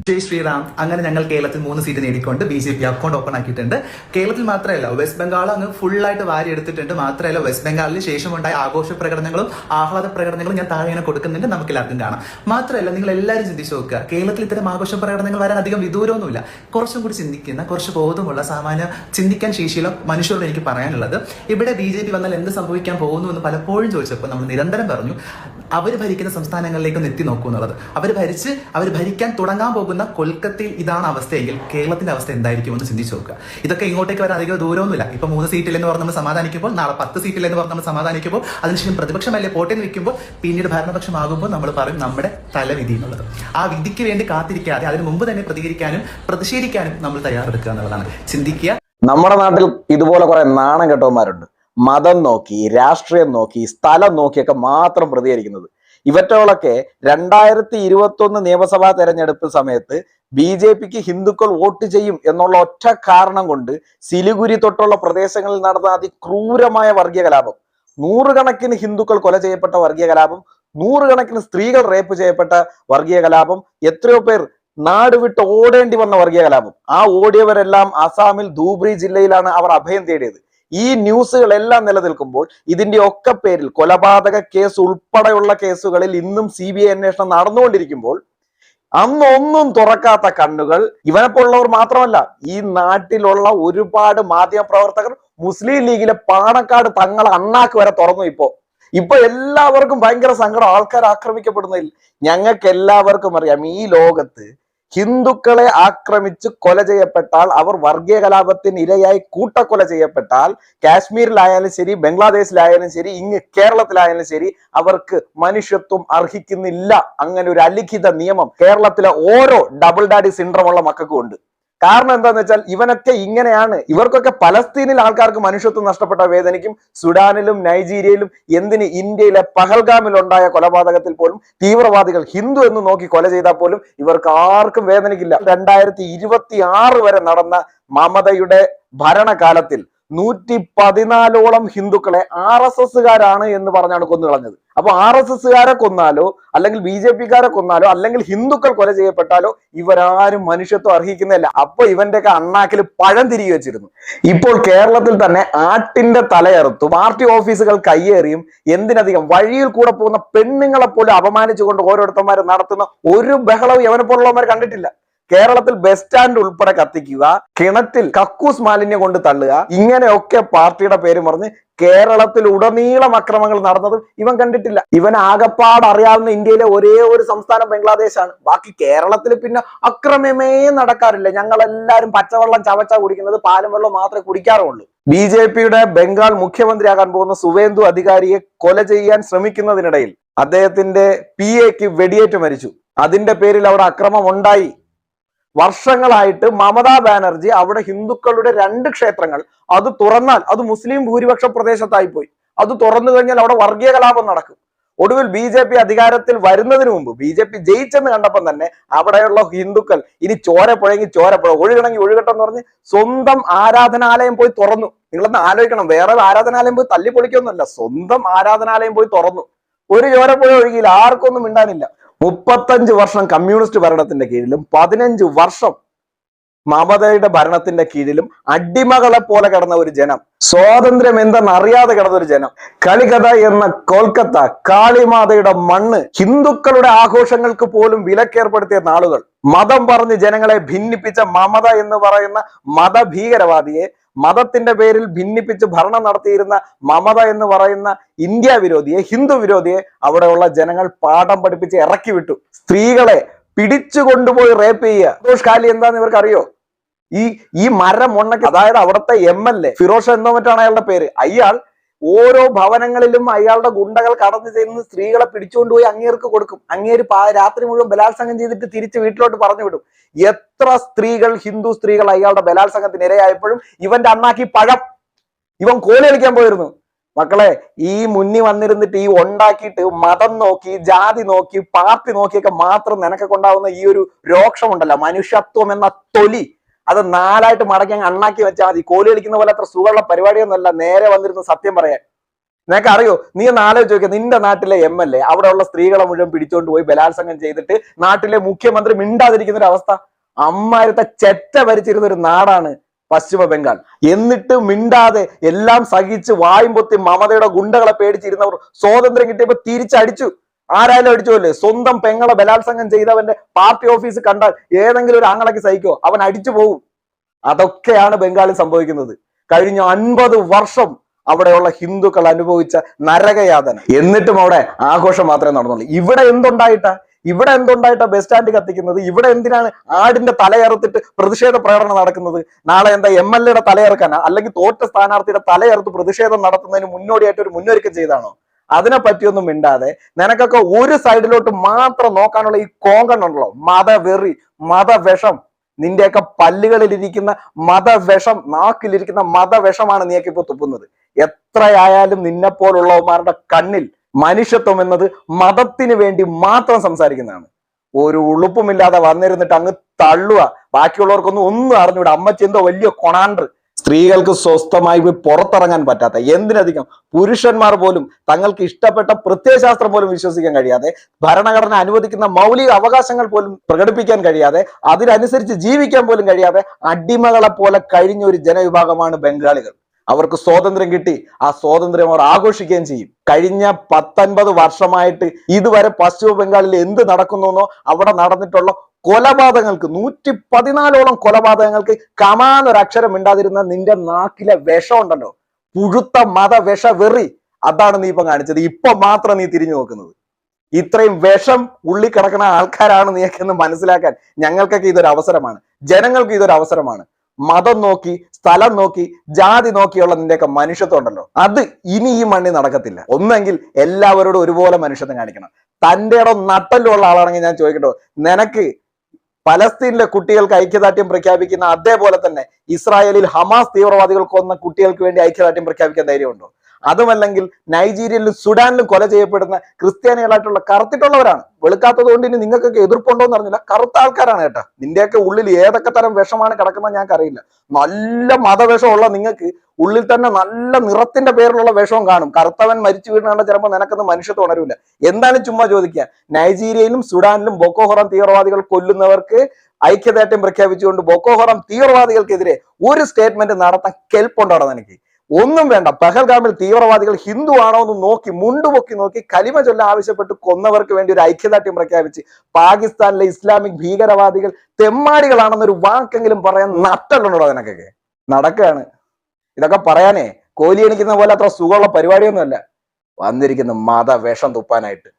ജയ് ശ്രീറാം. അങ്ങനെ ഞങ്ങൾ കേരളത്തിൽ 3 സീറ്റ് നേടിക്കൊണ്ട് BJP അക്കൗണ്ട് ഓപ്പൺ ആക്കിയിട്ടുണ്ട്. കേരളത്തിൽ മാത്രമല്ല, വെസ്റ്റ് ബംഗാൾ അങ്ങ് ഫുള്ളായിട്ട് വാരി എടുത്തിട്ടുണ്ട്. മാത്രമല്ല, വെസ്റ്റ് ബംഗാളിന് ശേഷമുണ്ടായ ആഘോഷ പ്രകടനങ്ങളും ആഹ്ലാദ പ്രകടനങ്ങളും ഞാൻ താഴെ കൊടുക്കുന്നുണ്ട്, നമുക്ക് എല്ലാവർക്കും കാണാം. മാത്രമല്ല, നിങ്ങൾ എല്ലാവരും ചിന്തിച്ചു നോക്കുക, കേരളത്തിൽ ഇത്തരം ആഘോഷ പ്രകടനങ്ങൾ വരാൻ അധികം വിദൂരമൊന്നുമില്ല. കുറച്ചും കൂടി ചിന്തിക്കുന്ന, കുറച്ച് ബോധമുള്ള, സാമാന്യ ചിന്തിക്കാൻ ശേഷിയുള്ള മനുഷ്യരോട് എനിക്ക് പറയാനുള്ളത്, ഇവിടെ BJP വന്നാൽ എന്ത് സംഭവിക്കാൻ പോകുന്നു എന്ന് പലപ്പോഴും ചോദിച്ചപ്പോൾ നമ്മൾ നിരന്തരം പറഞ്ഞു, അവർ ഭരിക്കുന്ന സംസ്ഥാനങ്ങളിലേക്ക് എത്തി നോക്കൂ എന്നുള്ളത്. അവർ ഭരിക്കാൻ തുടങ്ങാൻ പോകുന്ന കൊൽക്കത്തയിൽ ഇതാണ് അവസ്ഥയെങ്കിൽ കേരളത്തിന്റെ അവസ്ഥ എന്തായിരിക്കുമെന്ന് ചിന്തിച്ചു നോക്കുക. ഇതൊക്കെ ഇങ്ങോട്ടേക്ക് വരാൻ അധികം ദൂരമൊന്നുമില്ല. ഇപ്പൊ 3 സീറ്റിലെന്ന് പറഞ്ഞ് നമ്മൾ സമാധാനിക്കുമ്പോൾ, നാളെ 10 സീറ്റിലെന്ന് പറഞ്ഞ് നമ്മൾ സമാധാനിക്കുമ്പോൾ, അതിനുശേഷം പ്രതിപക്ഷമല്ലേ പോട്ടേന്ന് വെക്കുമ്പോൾ, പിന്നീട് ഭരണപക്ഷമാകുമ്പോൾ നമ്മൾ പറയും നമ്മുടെ തലവിധി എന്നുള്ളത്. ആ വിധിക്ക് വേണ്ടി കാത്തിരിക്കാതെ അതിന് മുമ്പ് തന്നെ പ്രതികരിക്കാനും പ്രതിഷേധിക്കാനും നമ്മൾ തയ്യാറെടുക്കുക എന്നുള്ളതാണ്. ചിന്തിക്കുക. നമ്മുടെ നാട്ടിൽ ഇതുപോലെ കുറെ നാണം കെട്ടവന്മാരുണ്ട്. മതം നോക്കി, രാഷ്ട്രീയം നോക്കി, സ്ഥലം നോക്കിയൊക്കെ മാത്രം പ്രതികരിക്കുന്നത്. ഇവറ്റകളൊക്കെ 2021 നിയമസഭാ തെരഞ്ഞെടുപ്പ് സമയത്ത് BJPക്ക് ഹിന്ദുക്കൾ വോട്ട് ചെയ്യും എന്നുള്ള ഒറ്റ കാരണം കൊണ്ട് സിലിഗുരി തൊട്ടുള്ള പ്രദേശങ്ങളിൽ നടന്ന അതിക്രൂരമായ വർഗീയ കലാപം, 100 കണക്കിന് ഹിന്ദുക്കൾ കൊല ചെയ്യപ്പെട്ട വർഗീയ കലാപം, 100 കണക്കിന് സ്ത്രീകൾ റേപ്പ് ചെയ്യപ്പെട്ട വർഗീയ കലാപം, എത്രയോ പേർ നാട് വിട്ട് ഓടേണ്ടി വന്ന വർഗീയ കലാപം. ആ ഓടിയവരെല്ലാം അസാമിൽ ധൂബ്രി ജില്ലയിലാണ് അവർ അഭയം തേടിയത്. ഈ ന്യൂസുകളെല്ലാം നിലനിൽക്കുമ്പോൾ ഇതിന്റെ ഒക്കെ പേരിൽ കൊലപാതക കേസ് ഉൾപ്പെടെയുള്ള കേസുകളിൽ ഇന്നും CBI അന്വേഷണം നടന്നുകൊണ്ടിരിക്കുമ്പോൾ അന്നൊന്നും തുറക്കാത്ത കണ്ണുകൾ ഇവനെപ്പോലുള്ളവർ മാത്രമല്ല, ഈ നാട്ടിലുള്ള ഒരുപാട് മാധ്യമപ്രവർത്തകർ മുസ്ലിം ലീഗിലെ പാണക്കാട് തങ്ങളെ അണ്ണാക്ക് വരെ തുറന്നു. ഇപ്പൊ എല്ലാവർക്കും ഭയങ്കര സങ്കടം, ആൾക്കാർ ആക്രമിക്കപ്പെടുന്നതിൽ. ഞങ്ങൾക്ക് എല്ലാവർക്കും അറിയാം, ഈ ലോകത്ത് ഹിന്ദുക്കളെ ആക്രമിച്ച് കൊല ചെയ്യപ്പെട്ടാൽ, അവർ വർഗീയ കലാപത്തിന് ഇരയായി കൂട്ടക്കൊല ചെയ്യപ്പെട്ടാൽ, കാശ്മീരിലായാലും ശരി, ബംഗ്ലാദേശിലായാലും ശരി, ഇങ്ങ് കേരളത്തിലായാലും ശരി, അവർക്ക് മനുഷ്യത്വം അർഹിക്കുന്നില്ല. അങ്ങനെ ഒരു അലിഖിത നിയമം കേരളത്തിലെ ഓരോ ഡബിൾ ഡാഡി സിൻഡ്രോം ഉള്ള മക്കൾക്കും ഉണ്ട്. കാരണം എന്താന്ന് വെച്ചാൽ ഇവനൊക്കെ ഇങ്ങനെയാണ്. ഇവർക്കൊക്കെ പലസ്തീനിൽ ആൾക്കാർക്ക് മനുഷ്യത്വം നഷ്ടപ്പെട്ട വേദനയ്ക്കും, സുഡാനിലും നൈജീരിയയിലും, എന്തിന് ഇന്ത്യയിലെ പഹൽഗാമിൽ ഉണ്ടായ കൊലപാതകത്തിൽ പോലും തീവ്രവാദികൾ ഹിന്ദു എന്ന് നോക്കി കൊല ചെയ്താൽ പോലും ഇവർക്ക് ആർക്കും വേദനയ്ക്കില്ല. 2026 വരെ നടന്ന മമതയുടെ ഭരണകാലത്തിൽ 114ഓളം ഹിന്ദുക്കളെ RSSകാരാണ് എന്ന് പറഞ്ഞാണ് കൊന്നുകളഞ്ഞത്. അപ്പൊ RSSകാരെ കൊന്നാലോ, അല്ലെങ്കിൽ BJPക്കാരെ കൊന്നാലോ, അല്ലെങ്കിൽ ഹിന്ദുക്കൾ കൊല ചെയ്യപ്പെട്ടാലോ ഇവരാരും മനുഷ്യത്വം അർഹിക്കുന്നില്ല. അപ്പൊ ഇവന്റെയൊക്കെ അണ്ണാക്കിൽ പഴം തിരികെ വെച്ചിരുന്നു. ഇപ്പോൾ കേരളത്തിൽ തന്നെ ആട്ടിന്റെ തലയറുത്തും പാർട്ടി ഓഫീസുകൾ കയ്യേറിയും, എന്തിനധികം വഴിയിൽ കൂടെ പോകുന്ന പെണ്ണുങ്ങളെ പോലും അപമാനിച്ചുകൊണ്ട് ഓരോരുത്തന്മാർ നടത്തുന്ന ഒരു ബഹളവും എവനെ പോലുള്ളവന്മാർ കണ്ടിട്ടില്ല. കേരളത്തിൽ ബസ് സ്റ്റാൻഡ് ഉൾപ്പെടെ കത്തിക്കുക, കിണറ്റിൽ കക്കൂസ് മാലിന്യം കൊണ്ട് തള്ളുക, ഇങ്ങനെയൊക്കെ പാർട്ടിയുടെ പേര് പറഞ്ഞ് കേരളത്തിൽ ഉടനീളം അക്രമങ്ങൾ നടന്നതും ഇവൻ കണ്ടിട്ടില്ല. ഇവൻ ആകപ്പാട് അറിയാവുന്ന ഇന്ത്യയിലെ ഒരേ ഒരു സംസ്ഥാനം ബംഗ്ലാദേശാണ്. ബാക്കി കേരളത്തിൽ പിന്നെ അക്രമമേ നടക്കാറില്ല. ഞങ്ങളെല്ലാരും പച്ചവെള്ളം ചവച്ച കുടിക്കുന്നത്, പാലും വെള്ളം മാത്രമേ കുടിക്കാറുള്ളൂ. BJPയുടെ ബംഗാൾ മുഖ്യമന്ത്രിയാകാൻ പോകുന്ന സുവേന്ദു അധികാരിയെ കൊല ചെയ്യാൻ ശ്രമിക്കുന്നതിനിടയിൽ അദ്ദേഹത്തിന്റെ PAക്ക് വെടിയേറ്റ് മരിച്ചു. അതിന്റെ പേരിൽ അവിടെ അക്രമം ഉണ്ടായി. വർഷങ്ങളായിട്ട് മമതാ ബാനർജി അവിടെ ഹിന്ദുക്കളുടെ 2 ക്ഷേത്രങ്ങൾ അത് തുറന്നാൽ അത് മുസ്ലിം ഭൂരിപക്ഷ പ്രദേശത്തായി പോയി. അത് തുറന്നു കഴിഞ്ഞാൽ അവിടെ വർഗീയ കലാപം നടക്കും. ഒടുവിൽ BJP അധികാരത്തിൽ വരുന്നതിന് മുമ്പ്, BJP ജയിച്ചെന്ന് കണ്ടപ്പം തന്നെ അവിടെയുള്ള ഹിന്ദുക്കൾ ഇനി ചോരപ്പുഴയെങ്കിൽ ചോരപ്പുഴ, ഒഴുകണമെങ്കിൽ ഒഴുകട്ടെന്ന് പറഞ്ഞ് സ്വന്തം ആരാധനാലയം പോയി തുറന്നു. നിങ്ങളൊന്ന് ആലോചിക്കണം, വേറെ ആരാധനാലയം പോയി തല്ലി പൊളിക്കൊന്നുമല്ല, സ്വന്തം ആരാധനാലയം പോയി തുറന്നു. ഒരു ചോരപ്പുഴ ഒഴുകിയില്ല, ആർക്കൊന്നും മിണ്ടാനില്ല. 35 വർഷം കമ്മ്യൂണിസ്റ്റ് ഭരണത്തിന്റെ കീഴിലും 15 വർഷം മമതയുടെ ഭരണത്തിന്റെ കീഴിലും അടിമകളെ പോലെ കിടന്ന ഒരു ജനം, സ്വാതന്ത്ര്യം എന്തെന്ന് അറിയാതെ കിടന്ന ഒരു ജനം, കലികഥ എന്ന കൊൽക്കത്ത കാളിമാതയുടെ മണ്ണ്, ഹിന്ദുക്കളുടെ ആഘോഷങ്ങൾക്ക് പോലും വിലക്കേർപ്പെടുത്തിയ നാളുകൾ, മതം പറഞ്ഞ് ജനങ്ങളെ ഭിന്നിപ്പിച്ച മമത എന്ന് പറയുന്ന മതഭീകരവാദിയെ, മതത്തിന്റെ പേരിൽ ഭിന്നിപ്പിച്ച് ഭരണം നടത്തിയിരുന്ന മമത എന്ന് പറയുന്ന ഇന്ത്യ വിരോധിയെ, ഹിന്ദു വിരോധിയെ അവിടെയുള്ള ജനങ്ങൾ പാഠം പഠിപ്പിച്ച് ഇറക്കി വിട്ടു. സ്ത്രീകളെ പിടിച്ചു കൊണ്ടുപോയി റേപ്പ് ചെയ്യുക. ഫിറോഷ് ഖാലി എന്താന്ന് ഇവർക്ക് അറിയോ? ഈ മരം മൊണ്ണയ്ക്ക്, അതായത് അവിടുത്തെ MLA ഫിറോഷ് എന്നോ മറ്റാണ് അയാളുടെ പേര്. അയാൾ ഓരോ ഭവനങ്ങളിലും അയാളുടെ ഗുണ്ടകൾ കടന്നു ചെന്ന് സ്ത്രീകളെ പിടിച്ചുകൊണ്ടുപോയി അങ്ങേർക്ക് കൊടുക്കും. അങ്ങേര് രാത്രി മുഴുവൻ ബലാത്സംഗം ചെയ്തിട്ട് തിരിച്ച് വീട്ടിലോട്ട് പറഞ്ഞു വിടും. എത്ര സ്ത്രീകൾ, ഹിന്ദു സ്ത്രീകൾ അയാളുടെ ബലാത്സംഗത്തിന് ഇരയായപ്പോഴും ഇവന്റെ അണ്ണാക്കി പഴം, ഇവൻ കോലി കളിക്കാൻ പോയിരുന്നു. മക്കളെ, ഈ മുന്നിൽ വന്നിരുന്നിട്ട് ഈ ഉണ്ടാക്കിയിട്ട് മതം നോക്കി, ജാതി നോക്കി, പാർട്ടി നോക്കിയൊക്കെ മാത്രം നിനക്കൊക്കെ ഉണ്ടാവുന്ന ഈ ഒരു രോക്ഷമുണ്ടല്ലോ, മനുഷ്യത്വം എന്ന തൊലി, അത് 4ആയിട്ട് മടക്കി അങ്ങ് അണ്ണാക്കി വെച്ചാൽ മതി. കോലി കളിക്കുന്ന പോലെ അത്ര സുഖമുള്ള പരിപാടിയൊന്നുമല്ല നേരെ വന്നിരുന്ന സത്യം പറയാൻ. നിനക്ക് അറിയോ? നീ ഒന്ന് ആലോചിച്ച് നോക്കിയാൽ നിന്റെ നാട്ടിലെ MLA അവിടെയുള്ള സ്ത്രീകളെ മുഴുവൻ പിടിച്ചോണ്ട് പോയി ബലാത്സംഗം ചെയ്തിട്ട് നാട്ടിലെ മുഖ്യമന്ത്രി മിണ്ടാതിരിക്കുന്ന ഒരു അവസ്ഥ. അമ്മാരത്തെ ചെറ്റ ഭരിച്ചിരുന്ന ഒരു നാടാണ് പശ്ചിമ ബംഗാൾ. എന്നിട്ട് മിണ്ടാതെ എല്ലാം സഹിച്ച് വായും പൊത്തി മമതയുടെ ഗുണ്ടകളെ പേടിച്ചിരുന്നവർ സ്വാതന്ത്ര്യം കിട്ടിയപ്പോ തിരിച്ചടിച്ചു. ആരായാലും അടിച്ചുല്ലേ? സ്വന്തം പെങ്ങളെ ബലാത്സംഗം ചെയ്തവന്റെ പാർട്ടി ഓഫീസ് കണ്ടാൽ ഏതെങ്കിലും ഒരു ആങ്ങളയ്ക്ക് സഹിക്കോ? അവൻ അടിച്ചു പോകും. അതൊക്കെയാണ് ബംഗാളിൽ സംഭവിക്കുന്നത്. കഴിഞ്ഞ 50 വർഷം അവിടെയുള്ള ഹിന്ദുക്കൾ അനുഭവിച്ച നരകയാതന. എന്നിട്ടും അവിടെ ആഘോഷം മാത്രമേ നടന്നുള്ളൂ. ഇവിടെ എന്തുണ്ടായിട്ടാ ബസ് സ്റ്റാൻഡ് കത്തിക്കുന്നത്? ഇവിടെ എന്തിനാണ് ആടിന്റെ തലയറുത്തിട്ട് പ്രതിഷേധ പ്രകടനം നടക്കുന്നത്? നാളെ എന്താ MLA തലയറുക്കാനാ? അല്ലെങ്കിൽ തോറ്റ സ്ഥാനാർത്ഥിയുടെ തലയറുത്ത് പ്രതിഷേധം നടത്തുന്നതിന് മുന്നോടിയായിട്ട് ഒരു മുന്നൊരുക്കം ചെയ്താണോ? അതിനെ പറ്റിയൊന്നും മിണ്ടാതെ നിനക്കൊക്കെ ഒരു സൈഡിലോട്ട് മാത്രം നോക്കാനുള്ള ഈ കോങ്കണ്ണുണ്ടല്ലോ, മതവെറി, മതവിഷം, നിന്റെയൊക്കെ പല്ലുകളിലിരിക്കുന്ന മതവിഷം, നാക്കിലിരിക്കുന്ന മതവിഷമാണ് നീയൊക്കെ ഇപ്പൊ തുപ്പുന്നത്. എത്രയായാലും നിന്നെപ്പോലുള്ളവന്മാരുടെ കണ്ണിൽ മനുഷ്യത്വം എന്നത് മതത്തിന് വേണ്ടി മാത്രം സംസാരിക്കുന്നതാണ്. ഒരു ഉളുപ്പുമില്ലാതെ വന്നിരുന്നിട്ട് അങ്ങ് തള്ളുക. ഒന്നും അറിഞ്ഞൂടെ. അമ്മച്ചി എന്തോ വലിയ കൊണാണ്ടർ. സ്ത്രീകൾക്ക് സ്വസ്ഥമായി പോയി പുറത്തിറങ്ങാൻ പറ്റാത്ത, എന്തിനധികം പുരുഷന്മാർ പോലും തങ്ങൾക്ക് ഇഷ്ടപ്പെട്ട പ്രത്യയശാസ്ത്രം പോലും വിശ്വസിക്കാൻ കഴിയാതെ, ഭരണഘടന അനുവദിക്കുന്ന മൗലിക അവകാശങ്ങൾ പോലും പ്രകടിപ്പിക്കാൻ കഴിയാതെ, അതിനനുസരിച്ച് ജീവിക്കാൻ പോലും കഴിയാതെ അടിമകളെ പോലെ കഴിഞ്ഞ ഒരു ജനവിഭാഗമാണ് ബംഗാളികൾ. അവർക്ക് സ്വാതന്ത്ര്യം കിട്ടി. ആ സ്വാതന്ത്ര്യം അവർ ആഘോഷിക്കുകയും ചെയ്യും. കഴിഞ്ഞ 19 വർഷമായിട്ട് ഇതുവരെ പശ്ചിമ ബംഗാളിൽ എന്ത് നടക്കുന്നുവെന്നോ അവിടെ നടന്നിട്ടുള്ള കൊലപാതകങ്ങൾക്ക് 114ഓളം കൊലപാതകങ്ങൾക്ക് കമാനൊരക്ഷരം മിണ്ടാതിരുന്ന നിന്റെ നാക്കിലെ വിഷം ഉണ്ടല്ലോ, പുഴുത്ത മതവിഷ വെറി, അതാണ് നീ ഇപ്പം കാണിച്ചത്. ഇപ്പൊ മാത്രം നീ തിരിഞ്ഞു നോക്കുന്നത്. ഇത്രയും വിഷം ഉള്ളി കിടക്കുന്ന ആൾക്കാരാണ് നീയൊക്കെ എന്ന് മനസ്സിലാക്കാൻ ഞങ്ങൾക്കൊക്കെ ഇതൊരു അവസരമാണ്. ജനങ്ങൾക്ക് ഇതൊരു അവസരമാണ്. മതം നോക്കി, സ്ഥലം നോക്കി, ജാതി നോക്കിയുള്ള നിന്റെയൊക്കെ മനുഷ്യത്വം ഉണ്ടല്ലോ, അത് ഇനി ഈ മണ്ണിൽ നടക്കത്തില്ല. ഒന്നെങ്കിൽ എല്ലാവരോടും ഒരുപോലെ മനുഷ്യത്വം കാണിക്കണം. തന്റെ ഇടം നട്ടലുള്ള ആളാണെങ്കിൽ ഞാൻ ചോദിക്കട്ടോ, നിനക്ക് പലസ്തീനിലെ കുട്ടികൾക്ക് ഐക്യദാർഢ്യം പ്രഖ്യാപിക്കുന്ന അതേപോലെ തന്നെ ഇസ്രായേലിൽ ഹമാസ് തീവ്രവാദികൾ കൊന്ന കുട്ടികൾക്ക് വേണ്ടി ഐക്യദാർഢ്യം പ്രഖ്യാപിക്കാൻ ധൈര്യമുണ്ടോ? അതുമല്ലെങ്കിൽ നൈജീരിയയിലും സുഡാനിലും കൊല ചെയ്യപ്പെടുന്ന ക്രിസ്ത്യാനികളായിട്ടുള്ള കറുത്തിട്ടുള്ളവരാണ്. വെളുക്കാത്തത് കൊണ്ട് ഇനി നിങ്ങൾക്കൊക്കെ എതിർപ്പുണ്ടോ എന്ന് അറിഞ്ഞില്ല, കറുത്ത ആൾക്കാരാണ് കേട്ടോ. നിന്റെയൊക്കെ ഉള്ളിൽ ഏതൊക്കെ തരം വിഷമാണ് കിടക്കുന്നത് ഞങ്ങൾക്കറിയില്ല. നല്ല മതവിഷമുള്ള നിങ്ങൾക്ക് ഉള്ളിൽ തന്നെ നല്ല നിറത്തിന്റെ പേരിലുള്ള വിഷവും കാണും. കറുത്തവൻ മരിച്ചു വീണാണ്ട് ചിലപ്പോൾ നിനക്കൊന്നും മനുഷ്യത്വം ഉണരൂല. എന്താണ് ചുമ്മാ ചോദിക്കുക? നൈജീരിയയിലും സുഡാനിലും ബൊക്കോ ഹറാം തീവ്രവാദികൾ കൊല്ലുന്നവർക്ക് ഐക്യദാർഢ്യം പ്രഖ്യാപിച്ചുകൊണ്ട് ബൊക്കോ ഹറാം തീവ്രവാദികൾക്കെതിരെ ഒരു സ്റ്റേറ്റ്മെന്റ് നടത്താൻ കെൽപ്പുണ്ടോ നിനക്ക്? ഒന്നും വേണ്ട. പെഹൽഗാമിൽ തീവ്രവാദികൾ ഹിന്ദു ആണോ എന്ന് നോക്കി, മുണ്ടുപൊക്കി നോക്കി, കലിമ ചൊല്ലാൻ ആവശ്യപ്പെട്ട് കൊന്നവർക്ക് വേണ്ടി ഒരു ഐക്യദാർഢ്യം പ്രഖ്യാപിച്ച് പാകിസ്ഥാനിലെ ഇസ്ലാമിക് ഭീകരവാദികൾ തെമ്മാടികളാണെന്നൊരു വാക്കെങ്കിലും പറയാൻ നട്ടലുണ്ടോ നിനക്കൊക്കെ? നടക്കുകയാണ്. ഇതൊക്കെ പറയാനേ കോലി എണിക്കുന്ന പോലെ അത്ര സുഖമുള്ള പരിപാടിയൊന്നുമല്ല വന്നിരിക്കുന്ന മതവേഷം തുപ്പാനായിട്ട്.